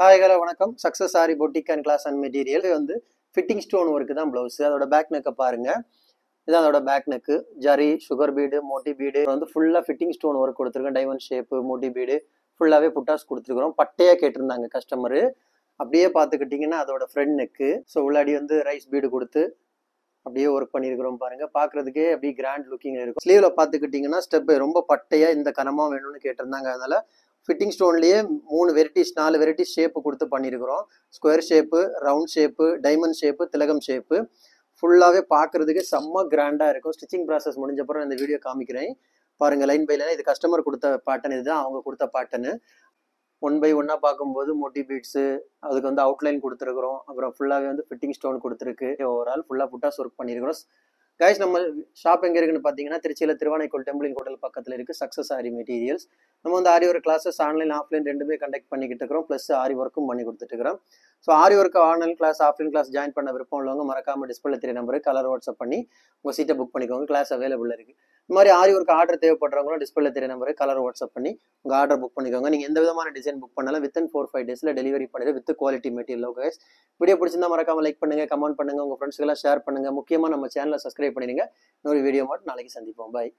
Hi hello வணக்கம். Success sari boutique and class and material வந்து fitting stone work தான் blouse. அதோட பேக் நெக்கை பாருங்க. இதான் அதோட back neck. Zari, sugar bead, மோட்டி பீடு வந்து ஃபுல்லாக ஃபிட்டிங் ஸ்டோன் ஒர்க் கொடுத்துருக்கோம். டைமண்ட் ஷேப்பு, மோட்டி பீடு ஃபுல்லாகவே புட்டாஸ் கொடுத்துருக்குறோம். பட்டையாக கேட்டிருந்தாங்க கஸ்டமரு. அப்படியே பார்த்துக்கிட்டிங்கன்னா அதோட ஃப்ரண்ட் நெக்கு. ஸோ உள்ளாடி வந்து ரைஸ் பீடு கொடுத்து அப்படியே ஒர்க் பண்ணியிருக்கிறோம் பாருங்க. பார்க்கறதுக்கே அப்படியே கிராண்ட் லுக்கிங் இருக்கும். ஸ்லீவ்ல பார்த்துக்கிட்டிங்கன்னா ஸ்டெப் ரொம்ப பட்டையாக இந்த கனமாக வேணும்னு கேட்டிருந்தாங்க. அதனால ஃபிட்டிங் ஸ்டோன்லேயே 3 வெரைட்டிஸ் 4 வெரைட்டிஸ் ஷேப்பு கொடுத்து பண்ணியிருக்கிறோம். Square shape, round shape, diamond shape, திலகம் ஷேப்பு ஃபுல்லாகவே பார்க்குறதுக்கு செம்ம கிராண்டாக இருக்கும். ஸ்டிச்சிங் ப்ராசஸ் முடிஞ்சப்பறம் இந்த வீடியோ காமிக்கிறேன் பாருங்கள். லைன் பை லைன் இது கஸ்டமர் கொடுத்த பேட்டர்ன், இதுதான் அவங்க கொடுத்த பேட்டர்னு. 1 by 1 பார்க்கும்போது மோட்டி பீட்ஸு, அதுக்கு வந்து அவுட்லைன் கொடுத்துருக்குறோம். அப்புறம் ஃபுல்லாகவே வந்து ஃபிட்டிங் ஸ்டோன் கொடுத்துருக்கு. ஓவரால் ஃபுல்லாக புட்டாஸ் ஒர்க் பண்ணியிருக்கிறோம். கைஸ், நம்ம ஷாப் எங்கே இருக்குன்னு பார்த்தீங்கன்னா திருச்சியில் திருவானைக்கோள் டெம்பிளிங் ஹோட்டல் பக்கத்தில் இருக்குது. Success aari materials. நம்ம வந்து aari work classes online offline ரெண்டுமே கண்டக்ட் பண்ணிக்கிட்டு இருக்கிறோம். ப்ளஸ் ஆரி ஒர்க்கும் பண்ணி கொடுத்துட்டுருக்கிறோம். So aari work online class offline class join பண்ண விருப்பம் உள்ளவங்க மறக்காமல் டிஸ்பிளே தெரிய நம்பருக்கு கலர் வாட்ஸ்அப் பண்ணி உங்கள் சீட்டை புக் பண்ணிக்கோங்க. கிளாஸ் அவைலபிள் இருக்குது. இந்த மாதிரி ஆரி ஒர்க் ஆர்டர் தேவைப்படுறவங்களும் டிஸ்பிளே தெரிய நம்பருக்கு கலர் வாட்ஸ்அப் பண்ணி உங்கள் ஆர்டர் புக் பண்ணிக்கோங்க. நீங்கள் எந்த விதமான டிசைன் புக் பண்ணாலும் வித்தின் 4-5 டேஸில் டெலிவரி பண்ணிடு with quality material. Guys, video பிடிச்சிருந்தா மறக்காமல் லைக் பண்ணுங்கள், கமெண்ட் பண்ணுங்கள், உங்கள் ஃப்ரெண்ட்ஸ்க்கெல்லாம் ஷேர் பண்ணுங்கள். முக்கியமாக நம்ம சேனலை சப்ஸ்கிரைப் பண்ணிடுங்க. இன்னொரு வீடியோ மட்டும் நாளைக்கு சந்திப்போம். பாய்.